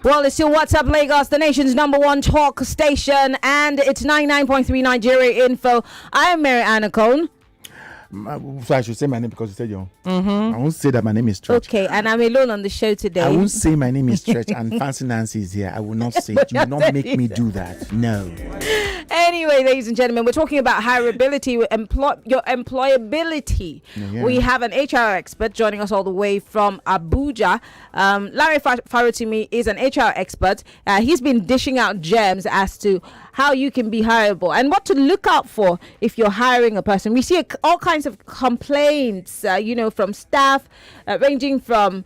Well, it's still What's Up Lagos, the nation's #1 talk station, and it's 99.3 Nigeria Info. I am Mary Okon. So I should say my name because you said young. I won't say that my name is Stretch. Okay, and I'm alone on the show today. I won't say my name is Stretch and Fancy Nancy is here. I will not say it. You will not make me do that. No. Anyway, ladies and gentlemen, we're talking about hireability, your employability. Yeah. We have an HR expert joining us all the way from Abuja. Lanre Farotimi is an HR expert. He's been dishing out gems as to how you can be hireable and what to look out for if you're hiring a person. We see all kinds of complaints, from staff, ranging from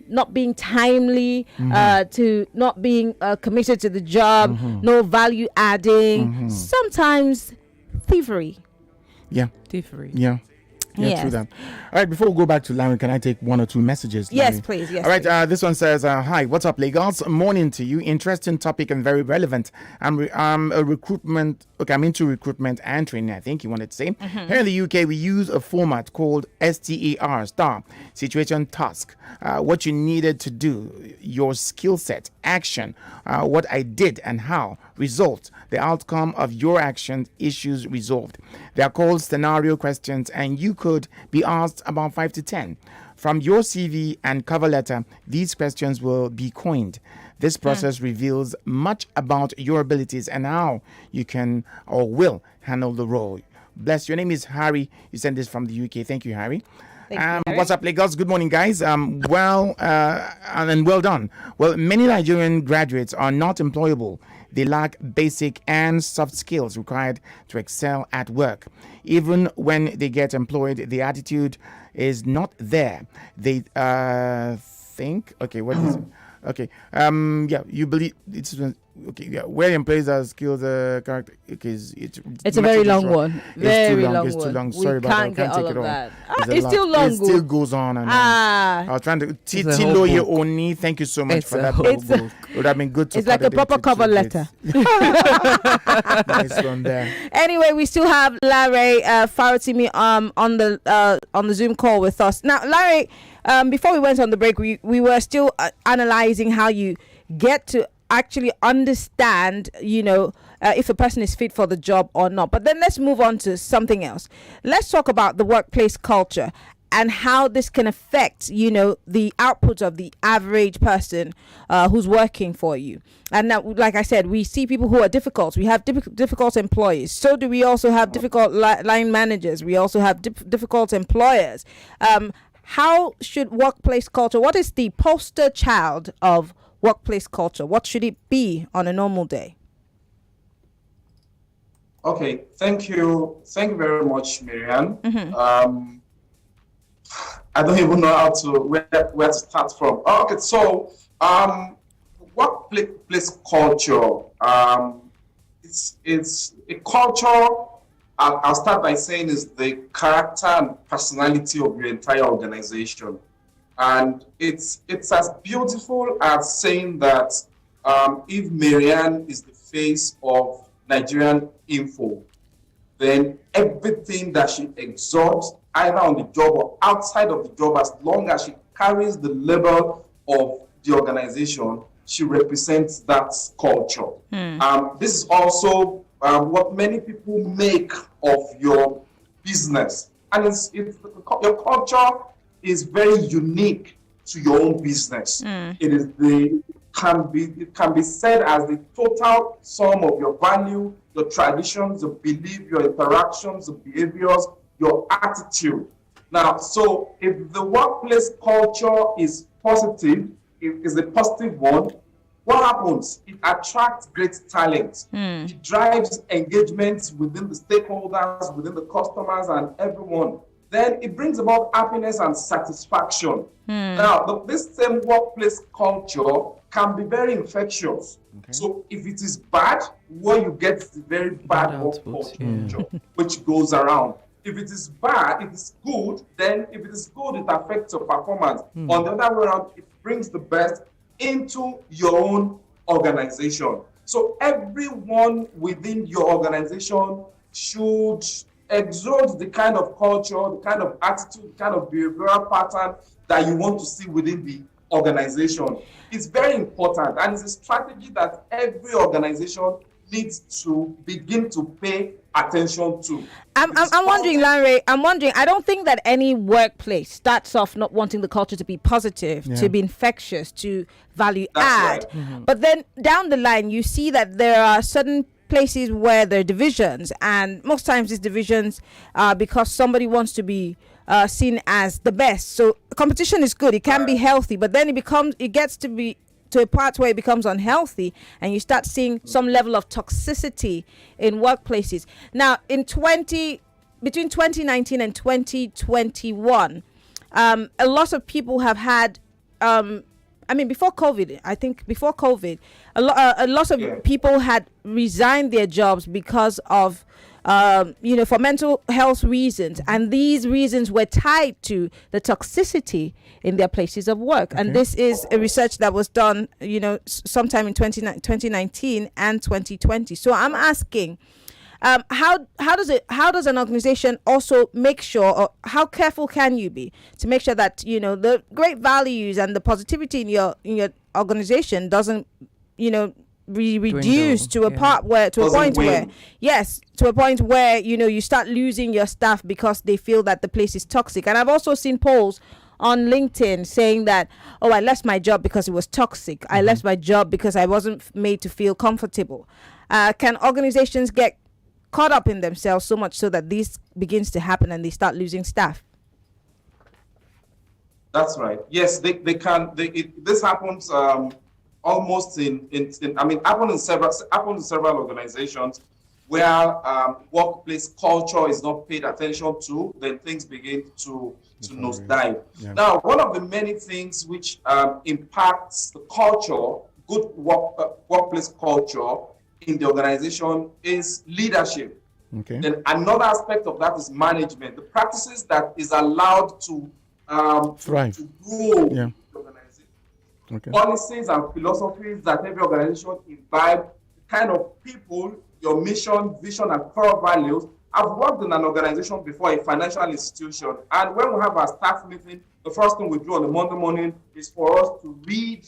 not being timely to not being committed to the job, no value adding, sometimes thievery. Yeah. Thievery. Yeah. Yeah, Yes. true that. All right, before we go back to Larry, can I take one or two messages? Yes, Larry? please. Yes, All right, please. this one says, hi, what's up, Lagos? Morning to you. Interesting topic and very relevant. I'm into recruitment and training, I think you wanted to say. Here in the UK, we use a format called STAR, STAR, situation, task. What you needed to do, your skill set, action, what I did and how, result, the outcome of your actions, issues resolved. They are called scenario questions, and you could be asked about 5 to 10. From your CV and cover letter, these questions will be coined. This process reveals much about your abilities and how you can or will handle the role. Bless. Your name is Harry. You sent this from the UK. Thank you, Harry. What's up, Lagos? Good morning, guys. And well done. Well, many Nigerian graduates are not employable. They lack basic and soft skills required to excel at work. Even when they get employed, the attitude is not there. They think, okay, what is it? Okay, you believe it's okay. Yeah, where employees are skills, character. Okay, it's a very long one. Very long. It's too long. We Sorry about that. I can't get take all it of all. that. It's Still long. It still goes on and on. I was trying to. Tiloye Oni, thank you so much for that. It would have been good to. It's like a proper cover letter. Nice one there. Anyway, we still have Lanre Farotimi on the Zoom call with us now. Lanre, before we went on the break, we were still analyzing how you get to actually understand, if a person is fit for the job or not. But then let's move on to something else. Let's talk about the workplace culture and how this can affect, the output of the average person who's working for you. And now, like I said, we see people who are difficult. We have difficult employees. So do we also have difficult line managers. We also have difficult employers. How should workplace culture, what is the poster child of workplace culture? What should it be on a normal day? Okay, thank you. Thank you very much, Miriam. I don't even know where to start from. Okay, so workplace culture. It's a culture. I'll start by saying is the character and personality of your entire organization. And it's as beautiful as saying that if Marianne is the face of Nigerian info, then everything that she exalts, either on the job or outside of the job, as long as she carries the label of the organization, she represents that culture. This is also what many people make of your business. And your culture is very unique to your own business. It can be said as the total sum of your value, your traditions, your belief, your interactions, your behaviors, your attitude. Now, so if the workplace culture is positive, it is a positive one, what happens? It attracts great talent. It drives engagement within the stakeholders, within the customers and everyone. Then it brings about happiness and satisfaction. Now, this same workplace culture can be very infectious. Okay. So if it is bad, what you get is a very bad workplace culture, which goes around. If it is bad, if it's good, then if it is good, it affects your performance. On the other way around, it brings the best into your own organization. So everyone within your organization should exudes the kind of culture, the kind of attitude, the kind of behavioral pattern that you want to see within the organization. It's very important, and it's a strategy that every organization needs to begin to pay attention to. I'm wondering, Lanre, I don't think that any workplace starts off not wanting the culture to be positive, to be infectious, to value add. Right. But then down the line, you see that there are certain places where there are divisions, and most times these divisions are because somebody wants to be seen as the best. So competition is good, it can be healthy, but then it gets to be to a part where it becomes unhealthy, and you start seeing some level of toxicity in workplaces. Now, between 2019 and 2021, a lot of people have had. Before COVID, a lot of people had resigned their jobs because of for mental health reasons, and these reasons were tied to the toxicity in their places of work. And this is a research that was done, sometime in 2019 and 2020. So I'm asking, how does an organization also make sure, or how careful can you be to make sure that the great values and the positivity in your organization doesn't reduced to a point where you start losing your staff because they feel that the place is toxic. And I've also seen polls on LinkedIn saying that, I left my job because it was toxic. I left my job because I wasn't made to feel comfortable. Can organizations get caught up in themselves so much so that this begins to happen and they start losing staff? That's right. Yes, they can. This happens almost happen in several organizations where workplace culture is not paid attention to. Then things begin to nosedive. Yeah. Now, one of the many things which impacts the culture, good workplace culture in the organization, is leadership. Okay. Then another aspect of that is management, the practices that is allowed to thrive, to grow. Yeah. Okay. Policies and philosophies that every organization imbibe, kind of people, your mission, vision, and core values. I've worked in an organization before, a financial institution, and when we have our staff meeting, the first thing we do on the Monday morning is for us to read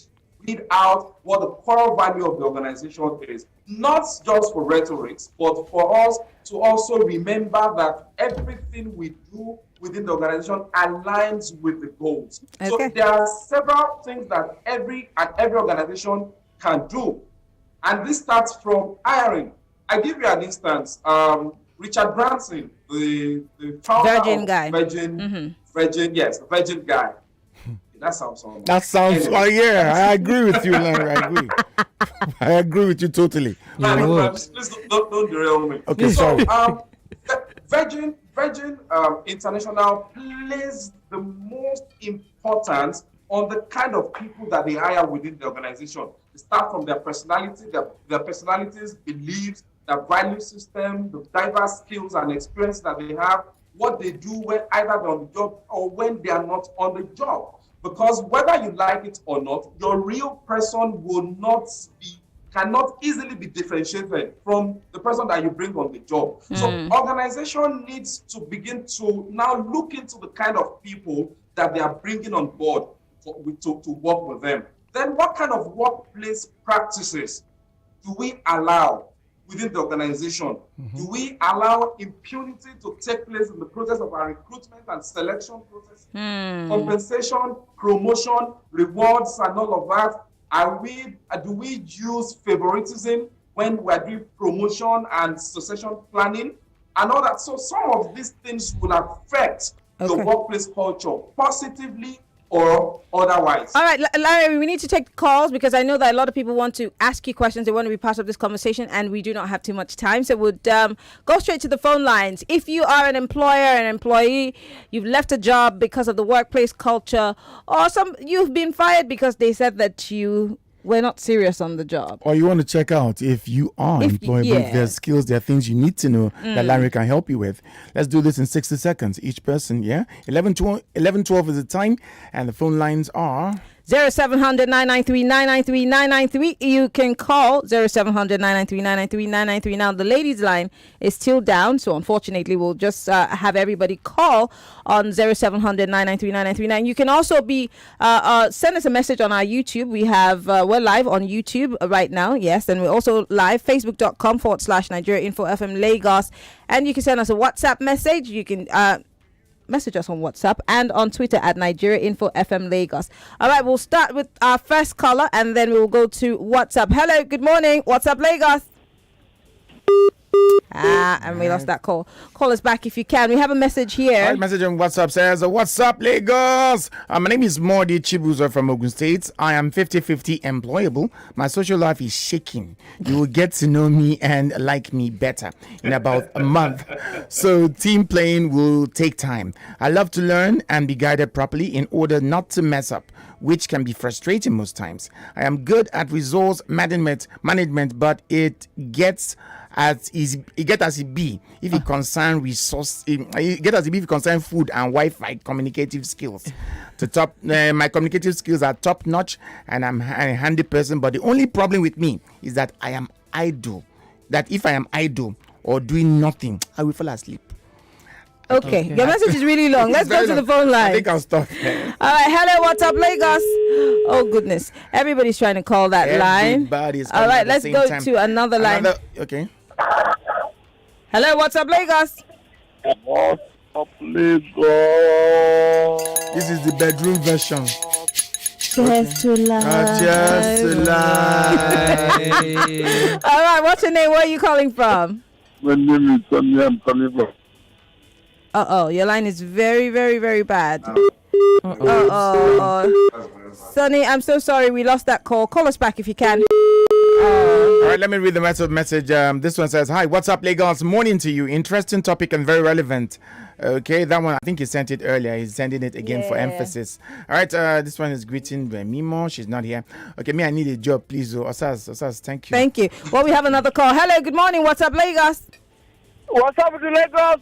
out what the core value of the organization is. Not just for rhetorics, but for us to also remember that everything we do within the organization aligns with the goals. Okay. So there are several things that every organization can do. And this starts from hiring. I give you an instance. Richard Branson, the founder Virgin of guy. Virgin guy. That sounds so That sounds. Anyway. Oh yeah, I agree with you, Lanre. I agree. I agree with you totally. Please don't derail me. Okay, sorry. Virgin International plays the most importance on the kind of people that they hire within the organization. They start from their personality, their personalities, beliefs, their value system, the diverse skills and experience that they have, what they do when either they're on the job or when they are not on the job. Because whether you like it or not, your real person cannot easily be differentiated from the person that you bring on the job. So organization needs to begin to now look into the kind of people that they are bringing on board to work with them. Then what kind of workplace practices do we allow within the organization? Do we allow impunity to take place in the process of our recruitment and selection process? Compensation, promotion, rewards, and all of that. Do we use favoritism when we're doing promotion and succession planning and all that? So some of these things will affect the workplace culture positively or otherwise. All right, Larry, we need to take calls because I know that a lot of people want to ask you questions. They want to be part of this conversation, and we do not have too much time. So we'll go straight to the phone lines. If you are an employer, an employee, you've left a job because of the workplace culture, or you've been fired because they said that you were not serious on the job. Or you want to check out if you are employable, if there's skills, there are things you need to know that Lanre can help you with. Let's do this in 60 seconds. Each person, 11:12 is the time, and the phone lines are 0700 993 993 993. You can call 0700 993 993 993. Now, the ladies' line is still down, so unfortunately, we'll just have everybody call on 0700 993 993. You can also be send us a message on our YouTube. We have we're live on YouTube right now, yes, and we're also live facebook.com/Nigeria Info FM Lagos, and you can send us a WhatsApp message. You can message us on WhatsApp and on Twitter at Nigeria Info FM Lagos. All right, we'll start with our first caller and then we'll go to WhatsApp. Hello, good morning. WhatsApp Lagos. And we lost that call. Call us back if you can. We have a message here. All right, message on WhatsApp says, "What's up, Lagos? My name is Modi Chibuzo from Ogun State. I am 50-50 employable. My social life is shaking. You will get to know me and like me better in about a month. So team playing will take time. I love to learn and be guided properly in order not to mess up, which can be frustrating most times. I am good at resource management, but it gets as it be if it concern resource. It get as it be if it concern food and Wi-Fi communicative skills. My communicative skills are top notch, and I'm a handy person. But the only problem with me is that I am idle. That if I am idle or doing nothing, I will fall asleep." Okay. Your message is really long. Let's go to the phone line. I think I'll stop. All right, hello, what's up, Lagos? Oh goodness, everybody's trying to call that Everybody's line. All right, let's go time. to another line. Okay. Hello, what's up, Lagos? What's up, Lagos? This is the bedroom version. Cheers to life. Cheers to life. All right, what's your name? Where are you calling from? My name is Sonny. I'm coming from. Your line is very, very, very bad. Sonny, I'm so sorry. We lost that call. Call us back if you can. All right, let me read the message. This one says, "Hi, what's up, Lagos? Morning to you. Interesting topic and very relevant." Okay, that one, I think he sent it earlier. He's sending it again for emphasis. All right, this one is greeting Mimo. She's not here. Okay, I need a job, please. Osas, thank you. Thank you. Well, we have another call. Hello, good morning. What's up, Lagos? What's up with the Lagos?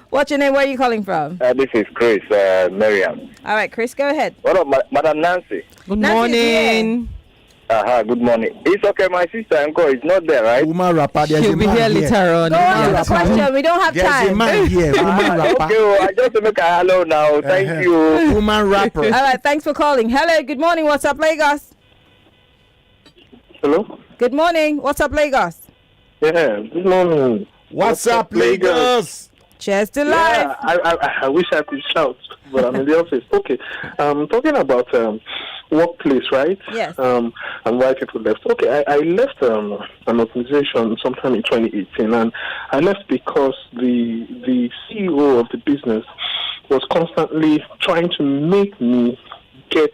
What's your name? Where are you calling from? This is Chris, Miriam. All right, Chris, go ahead. What up, Madam Nancy? Good morning. Good morning. It's okay, my sister Uncle is not there, right? Woman rapper, there's She'll a be man here later on. Go on to the question. We don't have There's a time. man here. Woman rapper. Okay, I just make a hello now. Thank you. Woman rapper. All right, thanks for calling. Hello, good morning. What's up, Lagos? Hello? Good morning. What's up, Lagos? Yeah, good morning. What's up, Lagos? Cheers to life. I wish I could shout, but I'm in the office. Okay, talking about workplace, right? Yes. And why people left. Okay, I left an organization sometime in 2018, and I left because the CEO of the business was constantly trying to make me get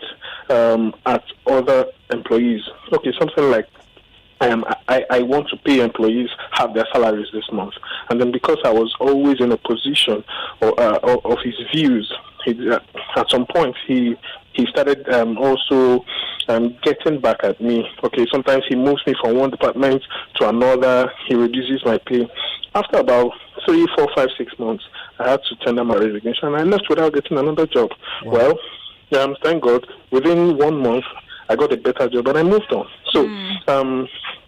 at other employees. Okay, something like I want to pay employees half their salaries this month, and then because I was always in a position of his views, at some point he started also getting back at me. Okay, sometimes he moves me from one department to another. He reduces my pay. After about 3, 4, 5, 6 months, I had to tender my resignation, and I left without getting another job. Wow. Well, thank God, within 1 month, I got a better job and I moved on. So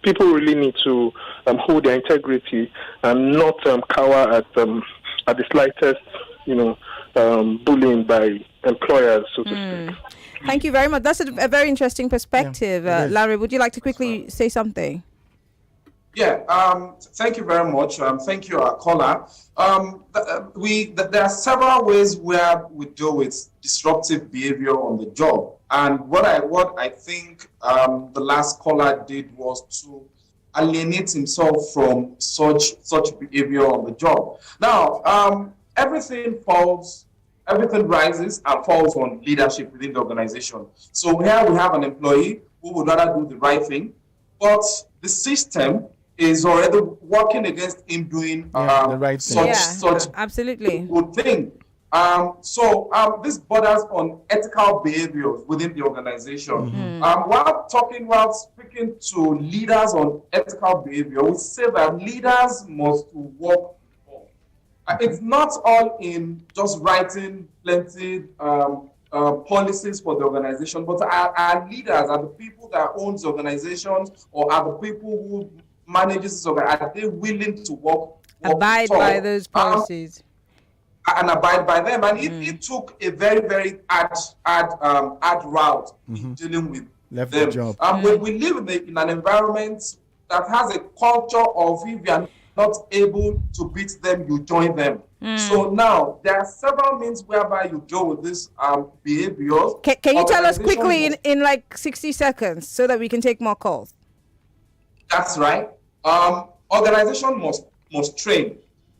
people really need to hold their integrity and not cower at the slightest, bullying by employers, so to speak. Thank you very much. That's a very interesting perspective. Lanre, would you like to quickly say something? Yeah, thank you very much. Thank you, our caller. There are several ways where we deal with disruptive behavior on the job. And what I think the last caller did was to alienate himself from such behavior on the job. Now, everything rises and falls on leadership within the organization. So here we have an employee who would rather do the right thing, but the system is already working against him doing the right thing. such absolutely good thing. So this borders on ethical behaviors within the organization. While speaking to leaders on ethical behavior, we say that leaders must work It's not all in just writing plenty policies for the organization, but our leaders are the people that owns the organizations or are the people who manages this organization. Are they willing to Abide by those policies? And abide by them? And it took a very, very hard route in dealing with Left them. the job. We live in an environment that has a culture of if you are not able to beat them, you join them. So now there are several means whereby you deal with this behaviors. Can you tell us quickly in like 60 seconds so that we can take more calls? That's right. Organization must train.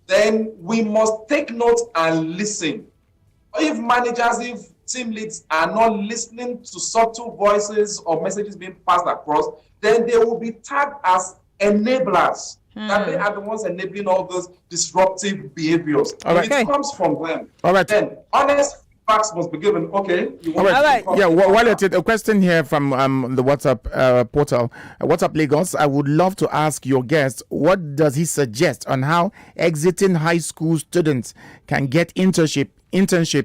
Then we must take note and listen. If managers, if team leads are not listening to subtle voices or messages being passed across, then they will be tagged as enablers. That they are the ones enabling all those disruptive behaviors. It comes from them. All right. Then honest facts must be given. Okay. All right. Yeah. While it's a question here from the WhatsApp portal, WhatsApp Lagos, I would love to ask your guest, what does he suggest on how exiting high school students can get internship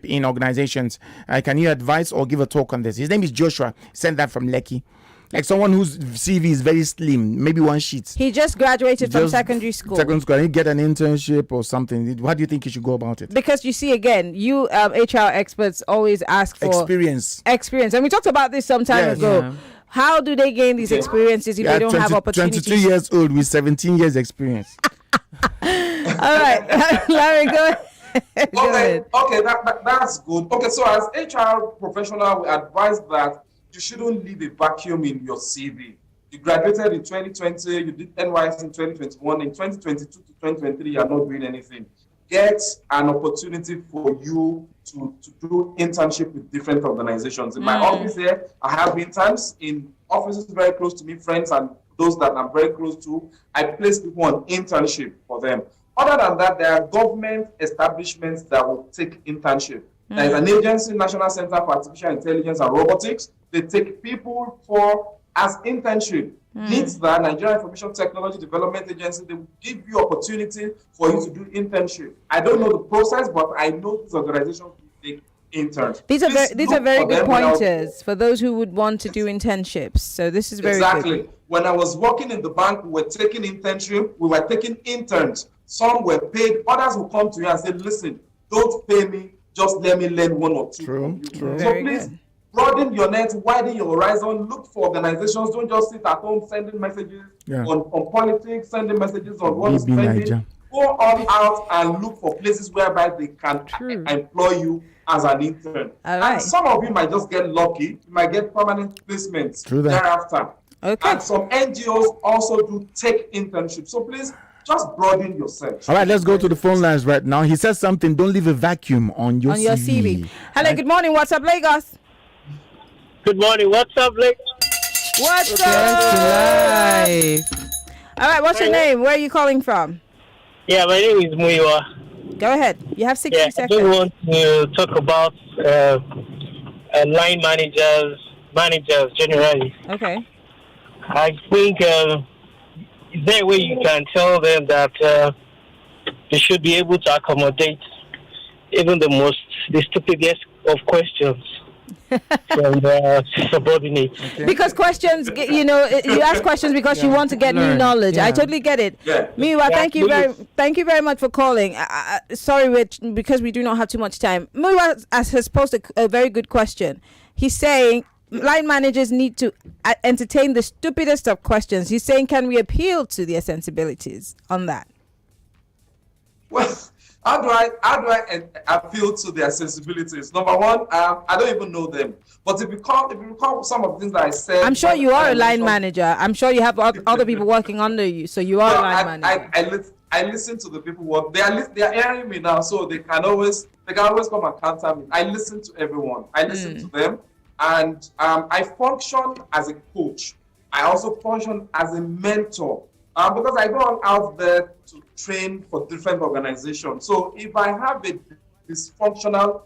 in organizations? Can you advise or give a talk on this? His name is Joshua. Send that from Lekki. Like someone whose CV is very slim, maybe one sheet. He just graduated from secondary school. Secondary school. He get an internship or something. What do you think he should go about it? Because you see, again, you HR experts always ask for experience. And we talked about this some time ago. Yeah. How do they gain these experiences if they don't have opportunities? 22 years old with 17 years experience. All right. Larry, go ahead. Okay, that's good. Okay, so as HR professional, we advise that you shouldn't leave a vacuum in your CV. You graduated in 2020, you did NYS in 2021, in 2022 to 2023, you are not doing anything. Get an opportunity for you to do internship with different organizations. In my office here, I have interns in offices very close to me, friends and those that I'm very close to. I place people on internship for them. Other than that, there are government establishments that will take internship. There is an agency, National Center for Artificial Intelligence and Robotics. They take people as internship. NITSA, Nigeria Information Technology Development Agency, they will give you opportunity for you to do internship. I don't know the process, but I know this organization will take interns. These are very good pointers for those who would want to do internships. So this is very good. When I was working in the bank, we were taking internship. We were taking interns. Some were paid. Others will come to you and say, listen, don't pay me. Just let me learn one or two. True. So please broaden your net, widen your horizon, look for organizations. Don't just sit at home sending messages on politics, sending messages on what is spending. Go all out and look for places whereby they can employ you as an intern. And some of you might just get lucky. You might get permanent placements thereafter. Okay. And some NGOs also do take internships. So please, just broaden your search. All right, let's go to the phone lines right now. He says something, don't leave a vacuum on your CV. Hello, good morning. What's up, Lagos? Good morning. What's up, Lagos? What's up? All right, what's your name? Where are you calling from? Yeah, my name is Muiwa. Go ahead. You have 60 seconds. I just want to talk about line managers generally. Okay. I think is there a way you can tell them that they should be able to accommodate even the stupidest of questions from the subordinates? Okay. Because questions, you ask questions because you want to get new knowledge. Yeah. I totally get it. Yeah. Muiwa, thank you very much for calling. Sorry, because we do not have too much time. Muiwa has posed a very good question. He's saying line managers need to entertain the stupidest of questions. He's saying, can we appeal to their sensibilities on that? Well, how do I appeal to their sensibilities? Number one, I don't even know them. But if you recall some of the things that I said, I'm sure you are a line manager. I'm sure you have other people working under you, so you are a line manager. I listen to the people who they are hearing me now, so they can always come and counter me. I listen to everyone. I listen to them. And I function as a coach. I also function as a mentor because I go out there to train for different organizations. So if I have a dysfunctional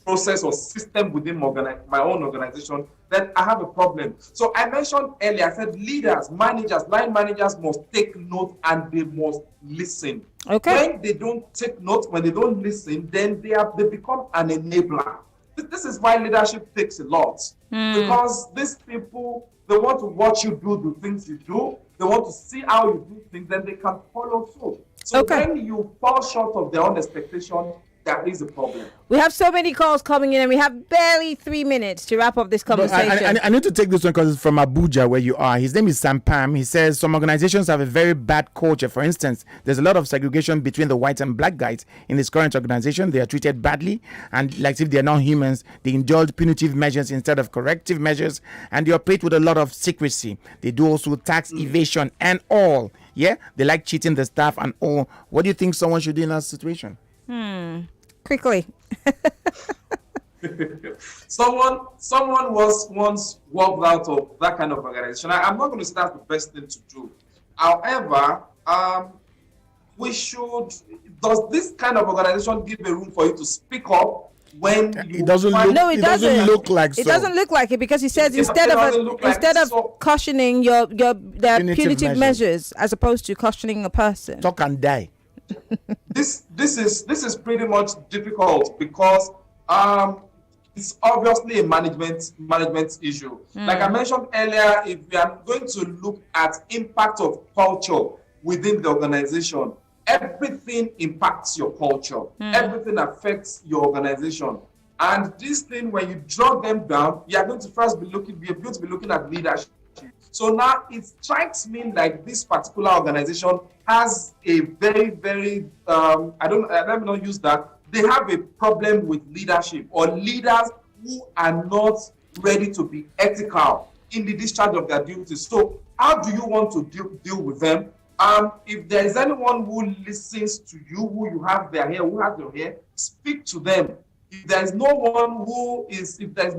process or system within my own organization, then I have a problem. So I mentioned earlier, I said leaders, managers, line managers must take note and they must listen. Okay. When they don't take note, when they don't listen, then they become an enabler. This is why leadership takes a lot. Because these people, they want to watch you do the things you do. They want to see how you do things, then they can follow through. So when you fall short of their own expectation, that is a problem. We have so many calls coming in, and we have barely 3 minutes to wrap up this conversation. I need to take this one because it's from Abuja, where you are. His name is Sampam. He says some organizations have a very bad culture. For instance, there's a lot of segregation between the white and black guys in this current organization. They are treated badly, and like if they're not humans, they indulge punitive measures instead of corrective measures, and they operate with a lot of secrecy. They do also tax evasion and all. Yeah, they like cheating the staff and all. What do you think someone should do in that situation? Quickly. Someone was once walked out of that kind of organization. I'm not going to say that's the best thing to do. However, does this kind of organization give a room for you to speak up when it doesn't look? No, it doesn't look like it doesn't look like it, because he says instead of cautioning their punitive measures as opposed to cautioning a person. Talk and die. This is pretty much difficult because it's obviously a management issue. Like I mentioned earlier, if we are going to look at impact of culture within the organization, everything impacts your culture. Everything affects your organization. And this thing, when you draw them down, you are going to first be looking at leadership. So now it strikes me like this particular organization has a very, very, let me not use that. They have a problem with leadership, or leaders who are not ready to be ethical in the discharge of their duties. So how do you want to deal with them? If there is anyone who listens to you, who has your ear, speak to them. If there's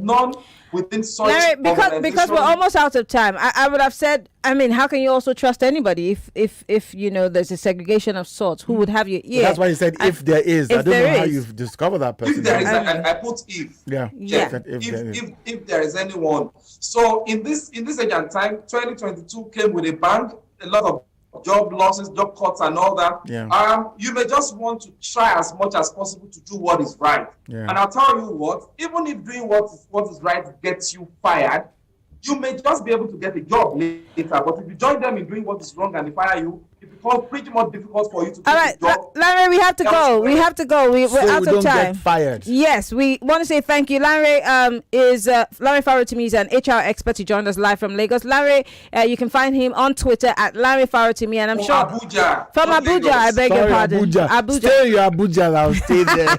none within such Larry, because we're almost out of time, I would have said, how can you also trust anybody if there's a segregation of sorts? Who would have your ear? That's why he said if there is. I don't know how you've discovered that person. If there is, I put if. Yeah. If there is anyone. So in this age and time, 2022 came with a bang, a lot of job losses, job cuts, and all that. Yeah. You may just want to try as much as possible to do what is right. Yeah. And I'll tell you what, even if doing what is right gets you fired, you may just be able to get a job later. But if you join them in doing what is wrong and they fire you, it becomes pretty much difficult for you to get a job. Lanre, we have to go. We're out of time. Get fired. Yes, we want to say thank you. Lanre Lanre Farotimi is an HR expert. He joined us live from Lagos. Lanre, you can find him on Twitter at Lanre Farotimi, and I'm sure Abuja. From Abuja, Lagos. I beg your pardon. Abuja. Stay in Abuja, I'll stay there.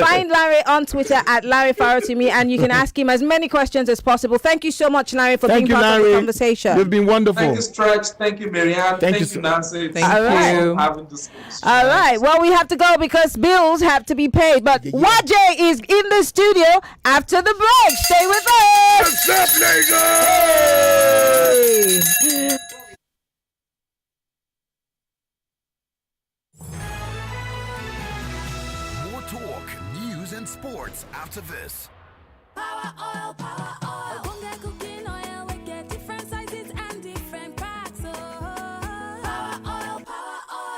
Find Lanre on Twitter at Lanre Farotimi, and you can ask him as many questions as possible. Thank you so much, Lanre, for being part of the conversation. You've been wonderful. Thank you, Stretch. Thank you, Marianne. Thank you, Nancy. Thank you. All right. Well, we have to go because bills have to be paid. But YJ is in the studio after the break. Stay with us. What's up, Lagos? More talk, news, and sports after this. Power oil, power oil. Bunga cooking oil, we get different sizes and different packs. Power oil,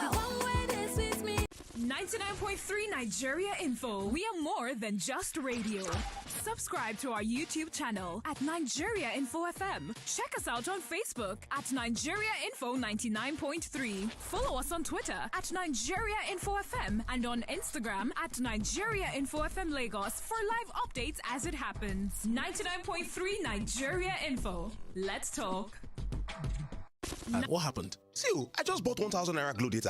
the one way this sweets me. 99.3 Nigeria Info. We are more than just radio. Subscribe to our YouTube channel at Nigeria Info FM. Check us out on Facebook at Nigeria Info 99.3. Follow us on Twitter at Nigeria Info FM and on Instagram at Nigeria Info FM Lagos for live updates as it happens. 99.3 Nigeria Info. Let's talk. What happened? See, I just bought 1,000 Naira Glow data